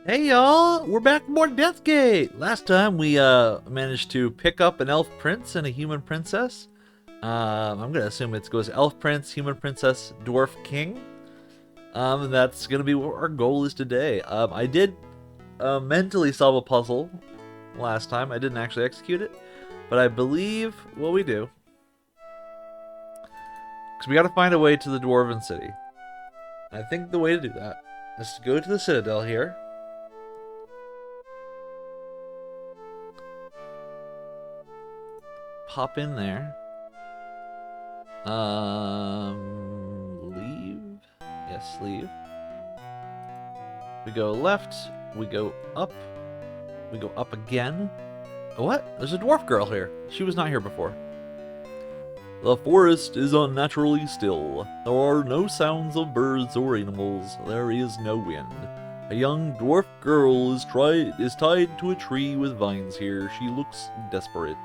Hey y'all, we're back with more Deathgate! Last time we managed to pick up an elf prince and a human princess. I'm gonna assume it goes elf prince, human princess, dwarf king. And that's gonna be what our goal is today. I did mentally solve a puzzle last time. I didn't actually execute it, but I believe what we do. Because we gotta find a way to the Dwarven City. I think the way to do that is to go to the Citadel here. Pop in there. Leave. Yes, leave. We go left. We go up. We go up again. What? There's a dwarf girl here. She was not here before. The forest is unnaturally still. There are no sounds of birds or animals. There is no wind. A young dwarf girl is tied to a tree with vines here. She looks desperate.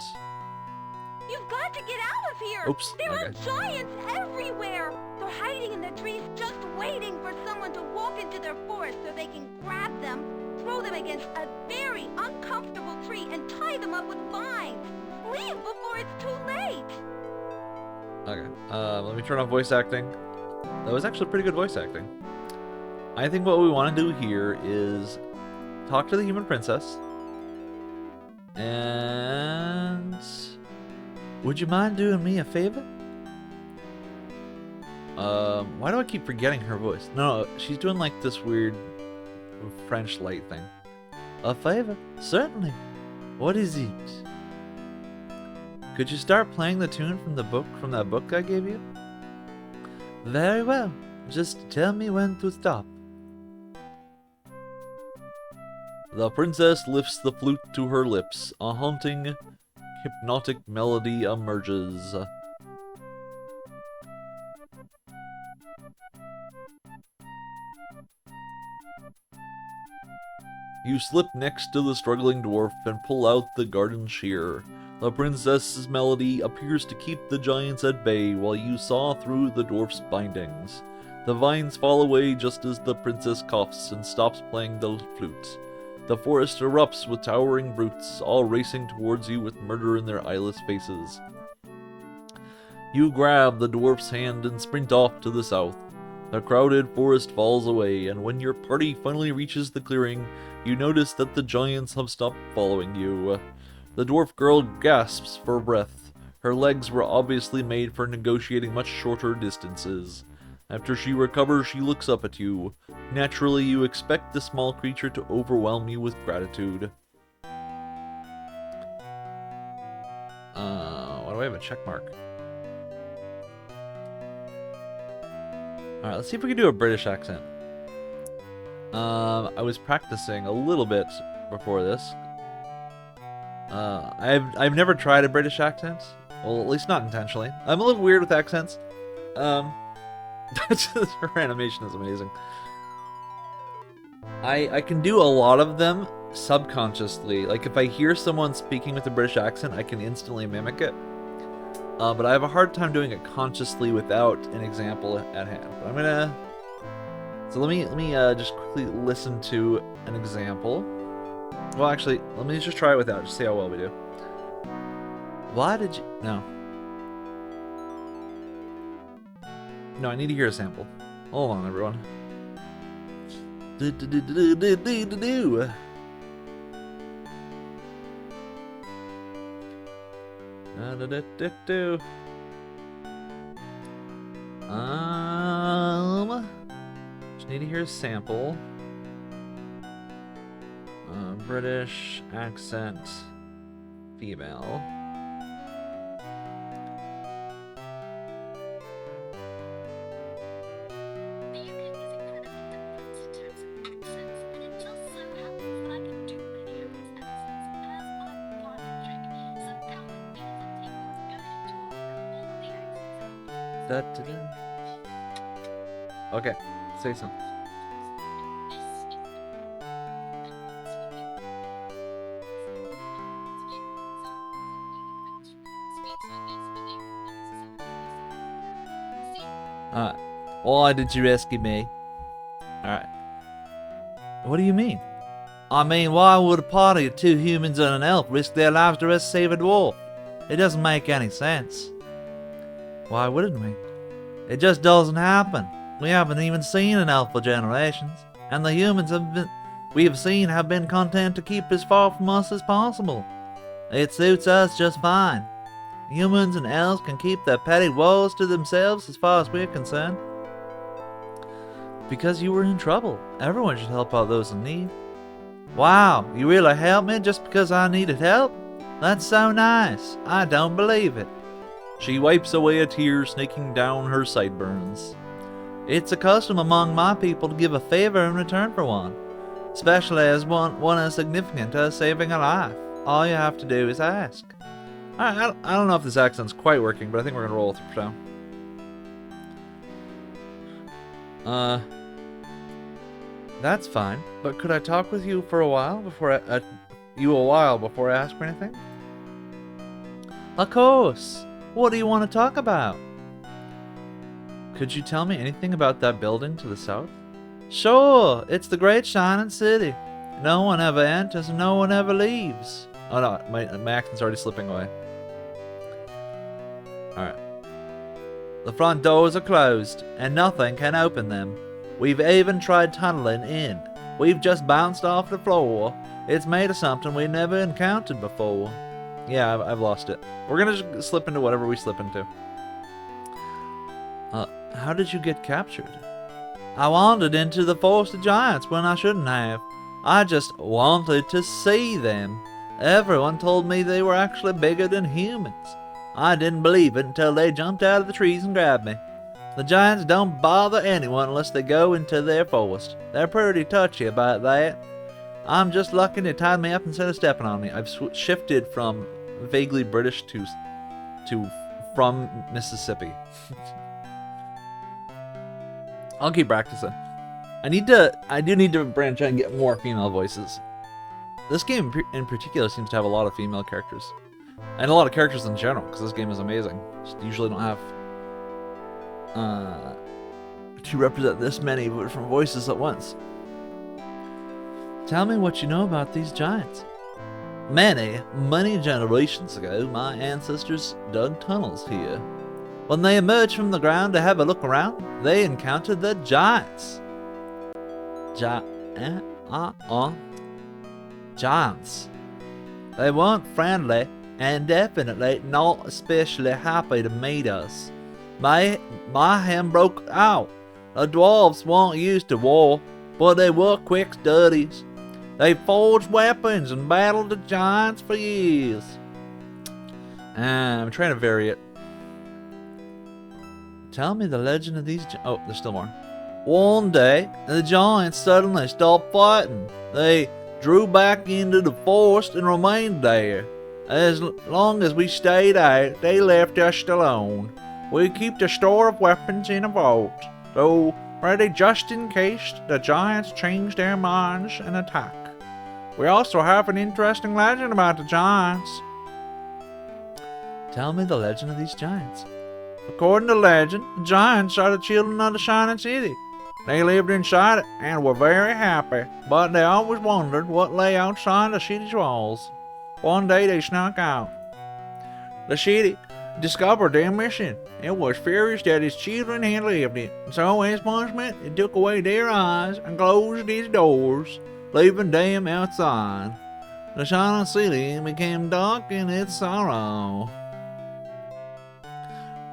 You've got to get out of here! Oops. There Okay. are giants everywhere! They're hiding in the trees just waiting for someone to walk into their forest so they can grab them, throw them against a very uncomfortable tree, and tie them up with vines! Leave before it's too late! Okay, let me turn off voice acting. That was actually pretty good voice acting. I think what we want to do here is talk to the human princess. And would you mind doing me a favor? Why do I keep forgetting her voice? No, she's doing like this weird French light thing. A favor? Certainly. What is it? Could you start playing the tune from that book I gave you? Very well. Just tell me when to stop. The princess lifts the flute to her lips. A haunting, hypnotic melody emerges. You slip next to the struggling dwarf and pull out the garden shear. The princess's melody appears to keep the giants at bay while you saw through the dwarf's bindings. The vines fall away just as the princess coughs and stops playing the flute. The forest erupts with towering brutes, all racing towards you with murder in their eyeless faces. You grab the dwarf's hand and sprint off to the south. The crowded forest falls away, and when your party finally reaches the clearing, you notice that the giants have stopped following you. The dwarf girl gasps for breath. Her legs were obviously made for negotiating much shorter distances. After she recovers, she looks up at you. Naturally, you expect the small creature to overwhelm you with gratitude. Why do I have a check mark? Alright, let's see if we can do a British accent. I was practicing a little bit before this. I've never tried a British accent. Well, at least not intentionally. I'm a little weird with accents. Her animation is amazing. I can do a lot of them subconsciously. Like, if I hear someone speaking with a British accent, I can instantly mimic it. But I have a hard time doing it consciously without an example at hand. But I'm gonna... So let me just quickly listen to an example. Well, actually, let me just try it without, just see how well we do. Why did you... No. No, I need to hear a sample. Hold on, everyone. Do-do-do-do-do-do-do-do. Da-da-da-da-do. Just need to hear a sample. British accent, female. Okay, say something. Why did you rescue me? Alright. What do you mean? I mean, why would a party of 2 humans and an elf risk their lives to save a dwarf? It doesn't make any sense. Why wouldn't we? It just doesn't happen. We haven't even seen an elf for generations, and the humans we have seen have been content to keep as far from us as possible. It suits us just fine. Humans and elves can keep their petty woes to themselves as far as we're concerned. Because you were in trouble. Everyone should help out those in need. Wow, you really helped me just because I needed help? That's so nice. I don't believe it. She wipes away a tear snaking down her sideburns. It's a custom among my people to give a favor in return for one, especially as one as significant as saving a life. All you have to do is ask. I don't know if this accent's quite working, but I think we're gonna roll with it for now. That's fine, but could I talk with you for a while before I ask for anything? Of course. What do you want to talk about? Could you tell me anything about that building to the south? Sure, it's the Great Shining City. No one ever enters and no one ever leaves. Oh no, my accent's already slipping away. Alright. The front doors are closed, and nothing can open them. We've even tried tunneling in. We've just bounced off the floor. It's made of something we never encountered before. Yeah, I've lost it. We're gonna just slip into whatever we slip into. How did you get captured? I wandered into the Forest of Giants when I shouldn't have. I just wanted to see them. Everyone told me they were actually bigger than humans. I didn't believe it until they jumped out of the trees and grabbed me. The giants don't bother anyone unless they go into their forest. They're pretty touchy about that. I'm just lucky they tied me up instead of stepping on me. I've shifted from vaguely British to from Mississippi. I'll keep practicing. I do need to branch out and get more female voices. This game in particular seems to have a lot of female characters. And a lot of characters in general, because this game is amazing. Just usually don't have to represent this many different voices at once. Tell me what you know about these giants. Many generations ago, my ancestors dug tunnels here. When they emerged from the ground to have a look around, they encountered the giants. Giants. They weren't friendly, and definitely not especially happy to meet us. Mayhem broke out. The dwarves weren't used to war, but they were quick studies. They forged weapons and battled the giants for years. I'm trying to vary it. Tell me the legend of these oh, there's still more. One day, the giants suddenly stopped fighting. They drew back into the forest and remained there. As long as we stayed out, they left us alone. We keep the store of weapons in a vault, though ready just in case the giants change their minds and attack. We also have an interesting legend about the giants. Tell me the legend of these giants. According to legend, the giants are the children of the Shining City. They lived inside it and were very happy, but they always wondered what lay outside the city's walls. One day they snuck out. The city discovered their mission and was furious that its children had left it. So as punishment, it took away their eyes and closed its doors, leaving them outside. The Shining City became dark in its sorrow.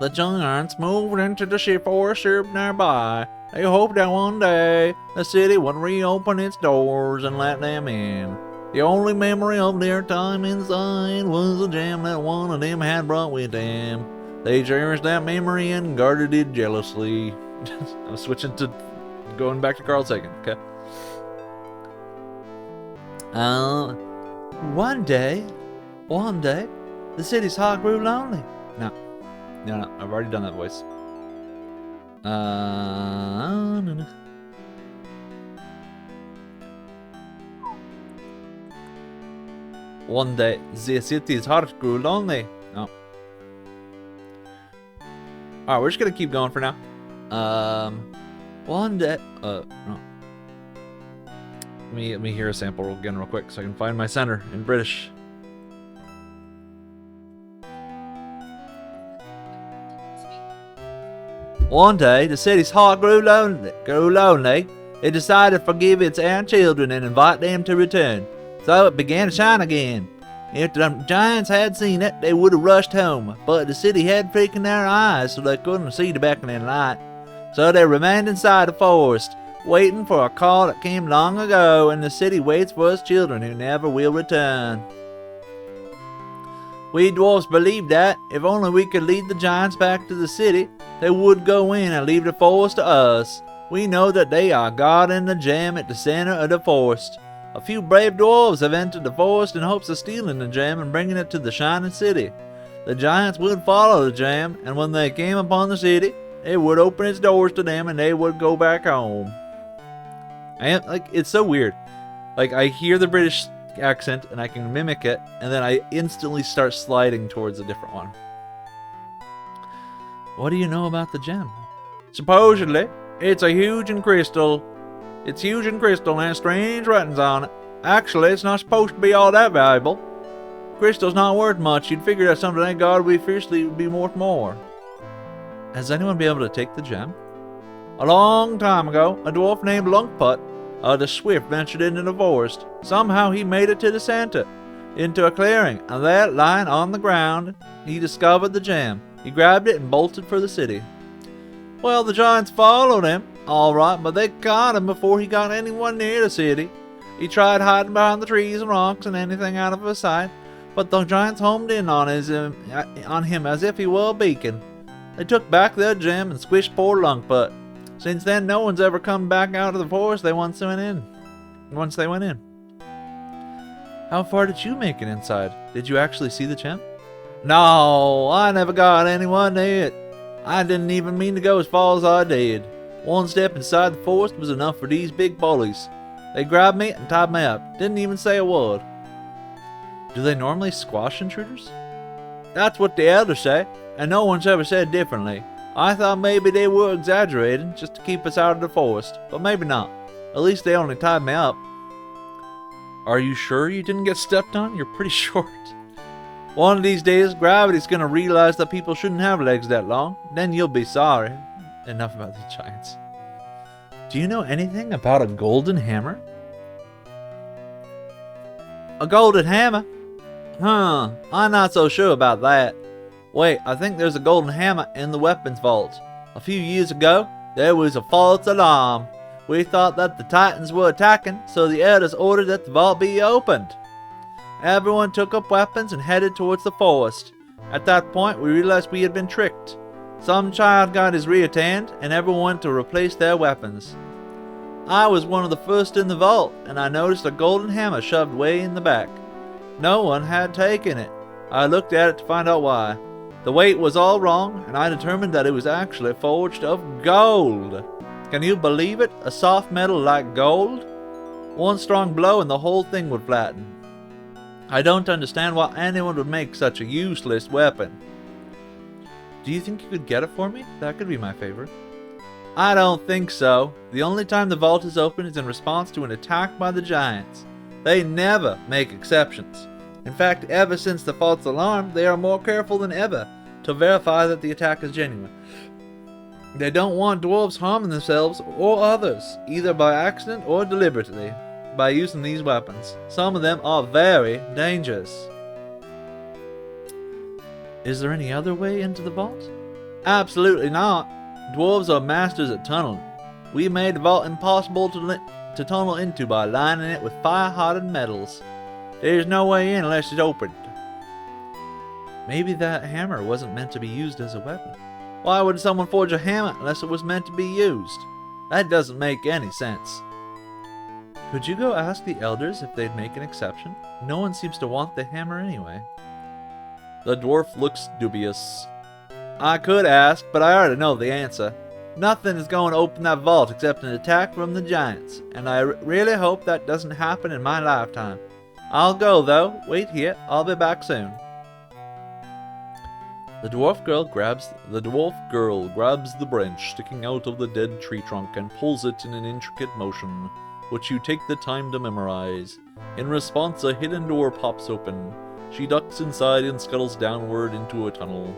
The giants moved into the forest nearby. They hoped that one day the city would reopen its doors and let them in. The only memory of their time inside was the gem that one of them had brought with them. They cherished that memory and guarded it jealously. I'm switching to going back to Carl Sagan. Okay. One day, the city's heart grew lonely. No, I've already done that voice. No. One day, the city's heart grew lonely. No. Alright, we're just gonna keep going for now. One day, no. Let me hear a sample again real quick so I can find my center in British. One day, the city's heart grew lonely. It decided to forgive its own children and invite them to return. So it began to shine again. If the giants had seen it, they would have rushed home, but the city had freaking their eyes, so they couldn't see the beckoning light. So they remained inside the forest, waiting for a call that came long ago, and the city waits for its children who never will return. We dwarfs believed that, if only we could lead the giants back to the city, they would go in and leave the forest to us. We know that they are guarding the gem at the center of the forest. A few brave dwarves have entered the forest in hopes of stealing the gem and bringing it to the shining city. The giants would follow the gem, and when they came upon the city, it would open its doors to them and they would go back home. And it's so weird. Like, I hear the British accent and I can mimic it, and then I instantly start sliding towards a different one. What do you know about the gem? Supposedly, it's huge in crystal and has strange writings on it. Actually, it's not supposed to be all that valuable. Crystal's not worth much. You'd figure that something that God we fiercely would be worth more. Has anyone been able to take the gem? A long time ago, a dwarf named Lunkput the Swift ventured into the forest. Somehow he made it to the center, into a clearing, and there, lying on the ground, he discovered the gem. He grabbed it and bolted for the city. Well, the giants followed him, all right, but they caught him before he got anyone near the city. He tried hiding behind the trees and rocks and anything out of his sight, but the giants homed in on him as if he were a beacon. They took back their gem and squished poor Lunkput. Since then, no one's ever come back out of the forest once they went in. How far did you make it inside? Did you actually see the gem? No, I never got anyone near it. I didn't even mean to go as far as I did. One step inside the forest was enough for these big bullies. They grabbed me and tied me up. Didn't even say a word. Do they normally squash intruders? That's what the elders say, and no one's ever said differently. I thought maybe they were exaggerating just to keep us out of the forest, but maybe not. At least they only tied me up. Are you sure you didn't get stepped on? You're pretty short. One of these days, gravity's gonna realize that people shouldn't have legs that long. Then you'll be sorry. Enough about the giants. Do you know anything about a golden hammer? A golden hammer? I'm not so sure about that. Wait, I think there's a golden hammer in the weapons vault. A few years ago, there was a false alarm. We thought that the Titans were attacking, so the elders ordered that the vault be opened. Everyone took up weapons and headed towards the forest. At that point, we realized we had been tricked. Some child got his rear tanned, and everyone went to replace their weapons. I was one of the first in the vault, and I noticed a golden hammer shoved way in the back. No one had taken it. I looked at it to find out why. The weight was all wrong, and I determined that it was actually forged of gold. Can you believe it? A soft metal like gold? One strong blow and the whole thing would flatten. I don't understand why anyone would make such a useless weapon. Do you think you could get it for me? That could be my favor. I don't think so. The only time the vault is open is in response to an attack by the giants. They never make exceptions. In fact, ever since the false alarm, they are more careful than ever to verify that the attack is genuine. They don't want dwarves harming themselves or others, either by accident or deliberately, by using these weapons. Some of them are very dangerous. Is there any other way into the vault? Absolutely not. Dwarves are masters at tunneling. We made the vault impossible to tunnel into by lining it with fire-hardened metals. There's no way in unless it's opened. Maybe that hammer wasn't meant to be used as a weapon. Why would someone forge a hammer unless it was meant to be used? That doesn't make any sense. Could you go ask the elders if they'd make an exception? No one seems to want the hammer anyway. The dwarf looks dubious. I could ask, but I already know the answer. Nothing is going to open that vault except an attack from the giants, and I really hope that doesn't happen in my lifetime. I'll go though. Wait here. I'll be back soon. The dwarf girl grabs the branch sticking out of the dead tree trunk and pulls it in an intricate motion. which you take the time to memorize. In response, a hidden door pops open. She ducks inside and scuttles downward into a tunnel.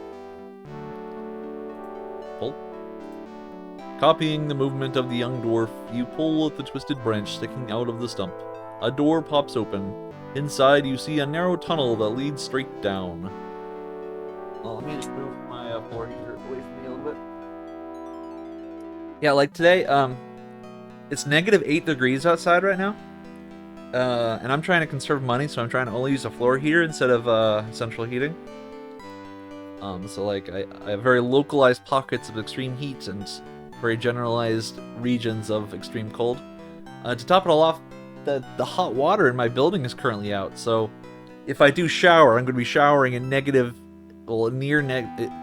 Pull. Copying the movement of the young dwarf, you pull at the twisted branch sticking out of the stump. A door pops open. Inside, you see a narrow tunnel that leads straight down. Well, let me just move my floor heater away from me a little bit. Yeah, like today, it's -8 degrees outside right now. And I'm trying to conserve money, so I'm trying to only use a floor heater instead of central heating. So like, I have very localized pockets of extreme heat and very generalized regions of extreme cold. To top it all off, the hot water in my building is currently out, so if I do shower, I'm going to be showering in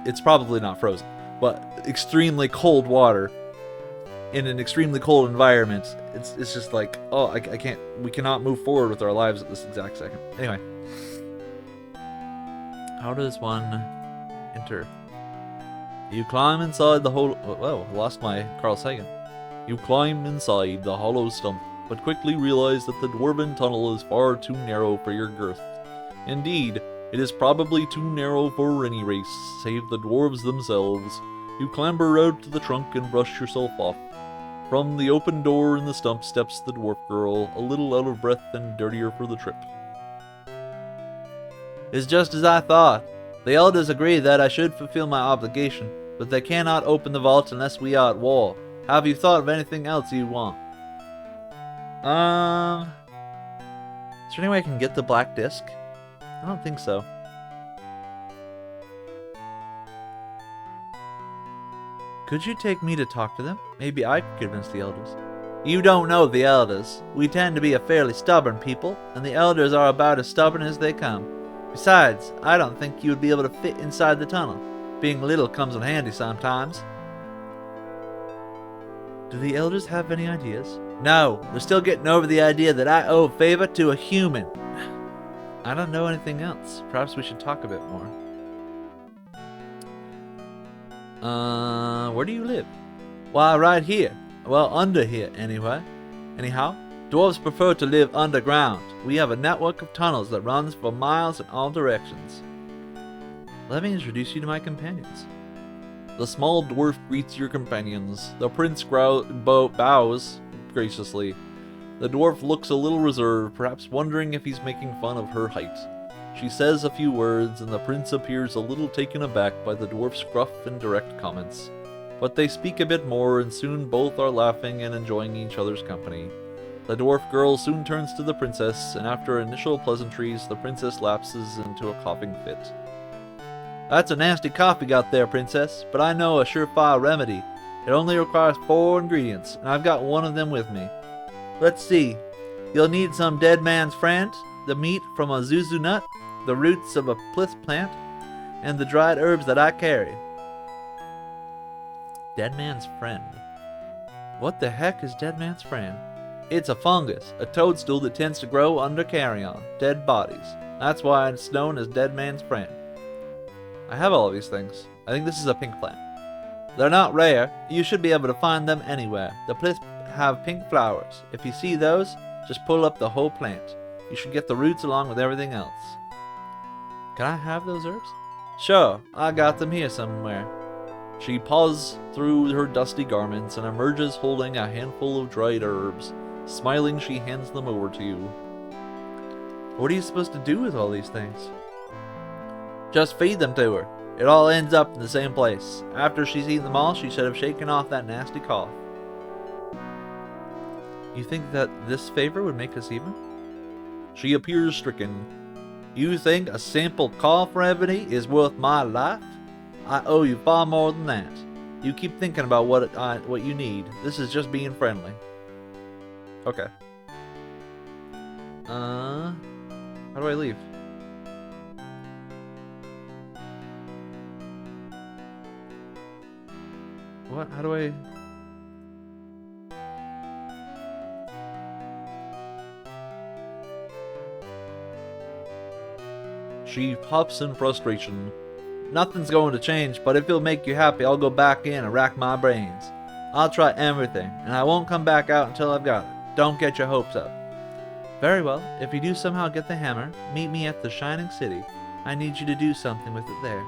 it's probably not frozen, but extremely cold water in an extremely cold environment. It's just like, oh, I can't, we cannot move forward with our lives at this exact second. Anyway. How does one enter? You climb inside the hollow... Whoa, I lost my Carl Sagan. You climb inside the hollow stump, but quickly realize that the dwarven tunnel is far too narrow for your girth. Indeed, it is probably too narrow for any race, save the dwarves themselves. You clamber out to the trunk and brush yourself off. From the open door in the stump steps the dwarf girl, a little out of breath and dirtier for the trip. It's just as I thought. The elders agree that I should fulfill my obligation, but they cannot open the vault unless we are at war. Have you thought of anything else you want? Is there any way I can get the black disc? I don't think so. Could you take me to talk to them? Maybe I could convince the elders. You don't know the elders. We tend to be a fairly stubborn people, and the elders are about as stubborn as they come. Besides, I don't think you would be able to fit inside the tunnel. Being little comes in handy sometimes. Do the elders have any ideas? No, they're still getting over the idea that I owe a favor to a human. I don't know anything else. Perhaps we should talk a bit more. Where do you live? Why, right here. Well, under here, anyway. Anyhow, dwarves prefer to live underground. We have a network of tunnels that runs for miles in all directions. Let me introduce you to my companions. The small dwarf greets your companions. The prince bows graciously. The dwarf looks a little reserved, perhaps wondering if he's making fun of her height. She says a few words, and the prince appears a little taken aback by the dwarf's gruff and direct comments. But they speak a bit more, and soon both are laughing and enjoying each other's company. The dwarf girl soon turns to the princess, and after initial pleasantries, the princess lapses into a coughing fit. That's a nasty cough you got there, princess, but I know a surefire remedy. It only requires 4 ingredients, and I've got one of them with me. Let's see. You'll need some dead man's friend, the meat from a zuzu nut, the roots of a plis plant, and the dried herbs that I carry. Dead man's friend. What the heck is dead man's friend? It's a fungus, a toadstool that tends to grow under carrion, dead bodies. That's why it's known as dead man's friend. I have all of these things. I think this is a pink plant. They're not rare. You should be able to find them anywhere. The plants have pink flowers. If you see those, just pull up the whole plant. You should get the roots along with everything else. Can I have those herbs? Sure, I got them here somewhere. She paws through her dusty garments and emerges holding a handful of dried herbs. Smiling, she hands them over to you. What are you supposed to do with all these things? Just feed them to her. It all ends up in the same place. After she's eaten them all, she should have shaken off that nasty cough. You think that this favor would make us even? She appears stricken. You think a simple cough remedy is worth my life? I owe you far more than that. You keep thinking about what you need. This is just being friendly. Okay. How do I leave? What? How do I... She huffs in frustration. Nothing's going to change, but if it'll make you happy, I'll go back in and rack my brains. I'll try everything, and I won't come back out until I've got it. Don't get your hopes up. Very well, if you do somehow get the hammer, meet me at the Shining City. I need you to do something with it there.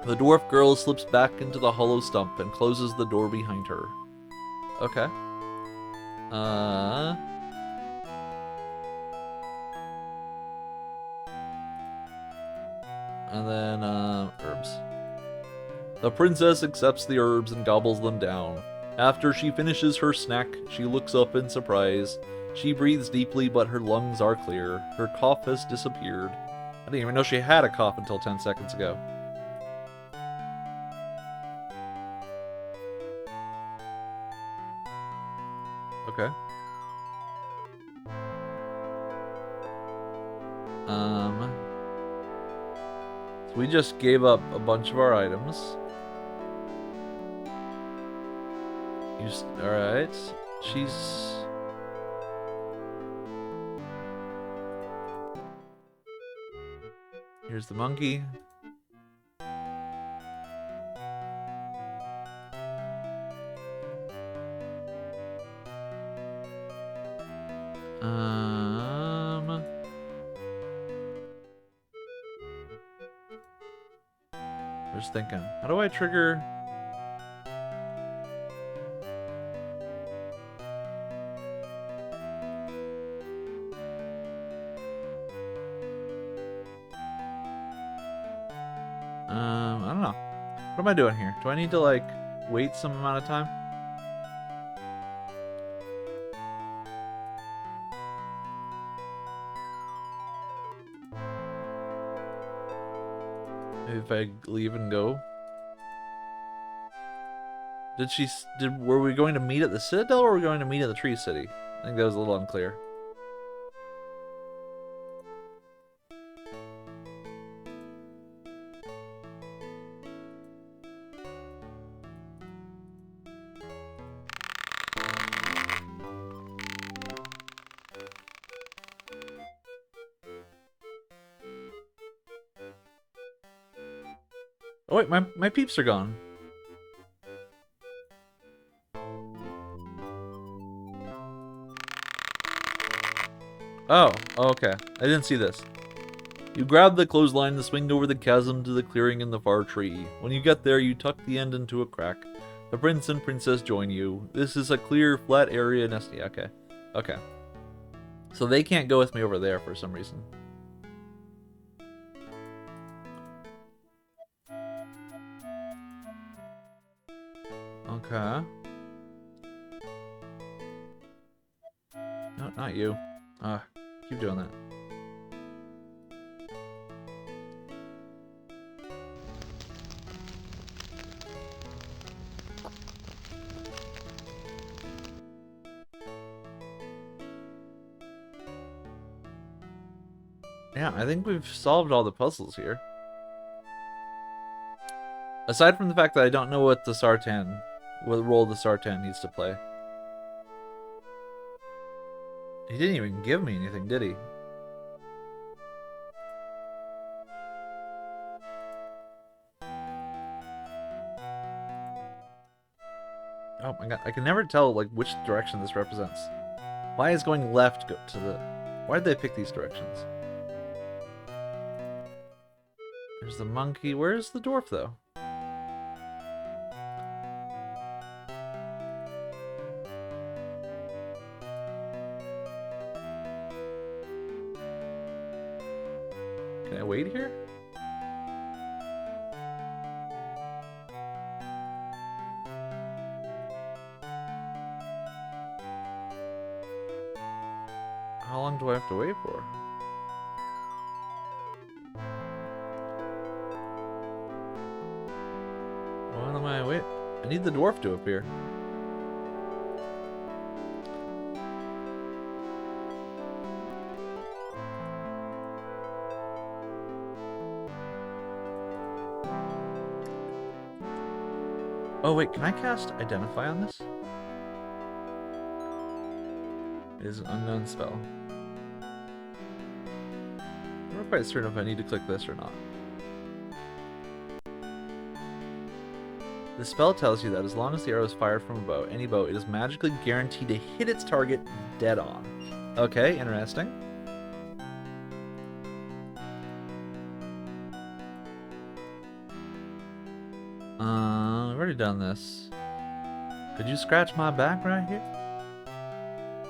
The dwarf girl slips back into the hollow stump and closes the door behind her. Okay. And then, herbs. The princess accepts the herbs and gobbles them down. After she finishes her snack, she looks up in surprise. She breathes deeply, but her lungs are clear. Her cough has disappeared. I didn't even know she had a cough until 10 seconds ago. Okay. So we just gave up a bunch of our items. Alright. She's... Here's the monkey. Just thinking, how do I trigger? I don't know. What am I doing here? Do I need to, like, wait some amount of time? Maybe if I leave and go. Were we going to meet at the Citadel or were we going to meet at the Tree City? I think that was a little unclear. Oh wait, my peeps are gone. Oh, okay. I didn't see this. You grab the clothesline and swing over the chasm to the clearing in the far tree. When you get there, you tuck the end into a crack. The prince and princess join you. This is a clear, flat area nesting. Okay. Okay. So they can't go with me over there for some reason. Okay. No, not you. Keep doing that. Yeah, I think we've solved all the puzzles here. Aside from the fact that I don't know what role the Sartan needs to play. He didn't even give me anything, did he? Oh my god, I can never tell like which direction this represents. Why is going left go to the... Why did they pick these directions? There's the monkey. Where's the dwarf though? Can I wait here? How long do I have to wait for? What am I wait? I need the dwarf to appear. Oh wait, can I cast Identify on this? It is an unknown spell. I'm not quite certain if I need to click this or not. The spell tells you that as long as the arrow is fired from a bow, any bow, it is magically guaranteed to hit its target dead on. Okay, interesting. We've already done this. Could you scratch my back right here?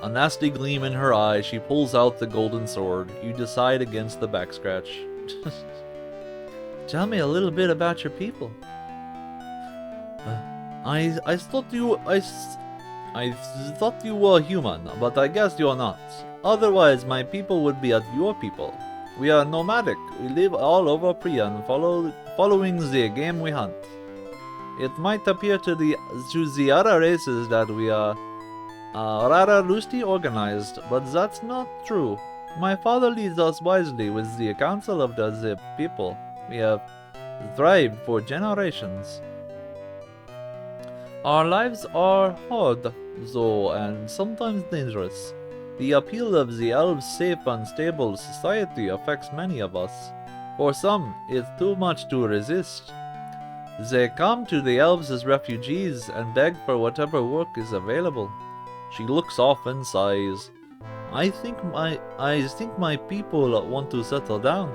A nasty gleam in her eye, she pulls out the golden sword. You decide against the back scratch. Tell me a little bit about your people. I thought you were human, but I guess you're not. Otherwise, my people would be at your people. We are nomadic. We live all over Priyan, following the game we hunt. It might appear to the other races that we are rather loosely organized, but that's not true. My father leads us wisely with the council of the people. We have thrived for generations. Our lives are hard, though, and sometimes dangerous. The appeal of the elves' safe and stable society affects many of us. For some, it's too much to resist. They come to the elves as refugees and beg for whatever work is available. She looks off and sighs. I think my people want to settle down.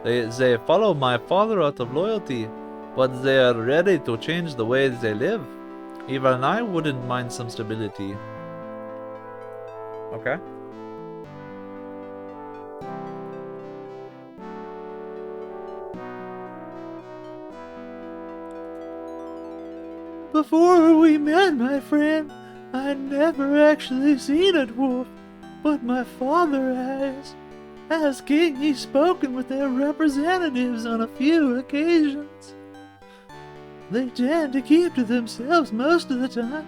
They follow my father out of loyalty, but they are ready to change the way they live. Even I wouldn't mind some stability. Okay. Before we met, my friend, I'd never actually seen a dwarf, but my father has. As king, he's spoken with their representatives on a few occasions. They tend to keep to themselves most of the time.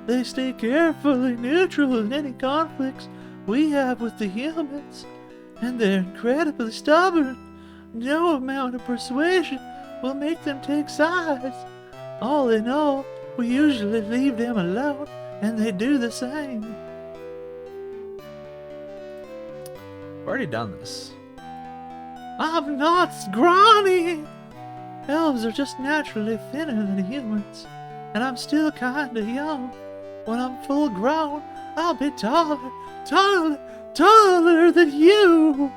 They stay carefully neutral in any conflicts we have with the humans, and they're incredibly stubborn. No amount of persuasion will make them take sides. All in all, we usually leave them alone, and they do the same. I've already done this. I'm not scrawny! Elves are just naturally thinner than humans, and I'm still kinda young. When I'm full grown, I'll be taller than you!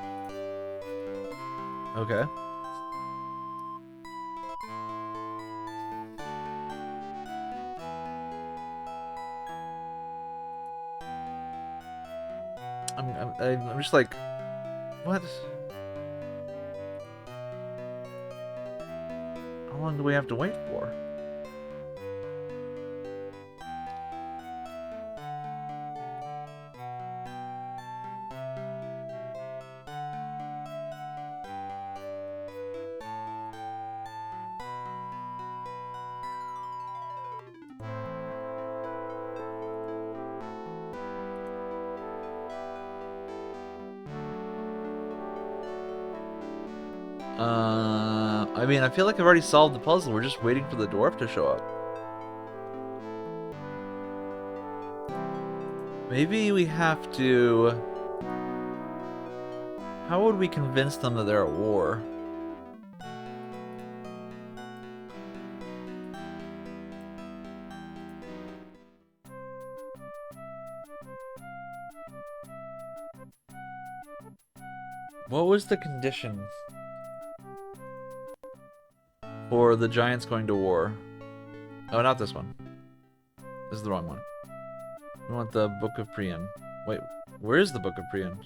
Okay. I'm just like, what? How long do we have to wait for? I mean, I feel like I've already solved the puzzle. We're just waiting for the dwarf to show up. Maybe we have to... How would we convince them that they're at war? What was the condition for the giants going to war? Oh, not this one. This is the wrong one. We want the Book of Priyan. Wait, where is the Book of Priyan?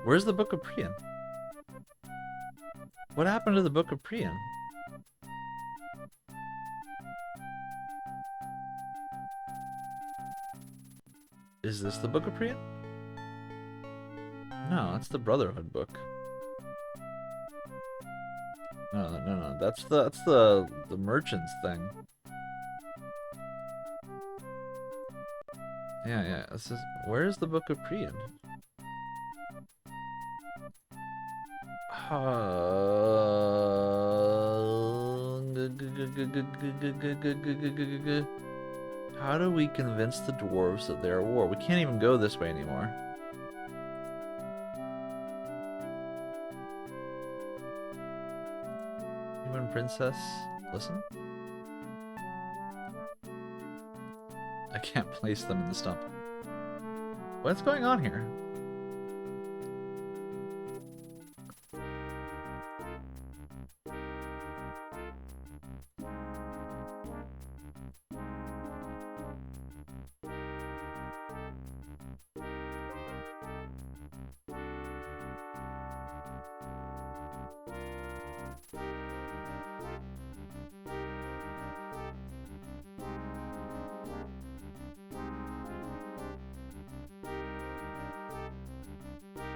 Where's the Book of Priyan? What happened to the Book of Priyan? Is this the Book of Priyan? No, that's the Brotherhood book. No. That's the merchants thing. Yeah. This is, where is the Book of Priyan? How do we convince the dwarves that they're at war? We can't even go this way anymore. Princess, listen. I can't place them in the stump. What's going on here?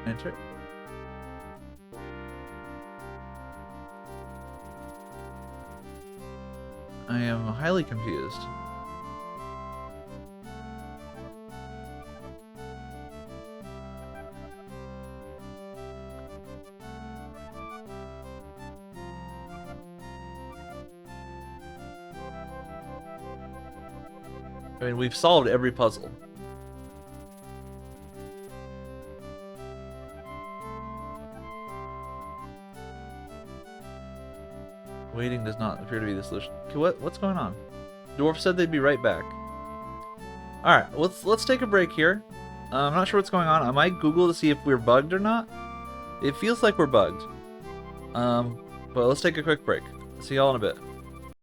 Enter. I am highly confused. I mean, we've solved every puzzle. Waiting does not appear to be the solution. Okay, what's going on? Dwarf said they'd be right back. Alright, let's take a break here. I'm not sure what's going on. I might Google to see if we're bugged or not. It feels like we're bugged. But let's take a quick break. See y'all in a bit.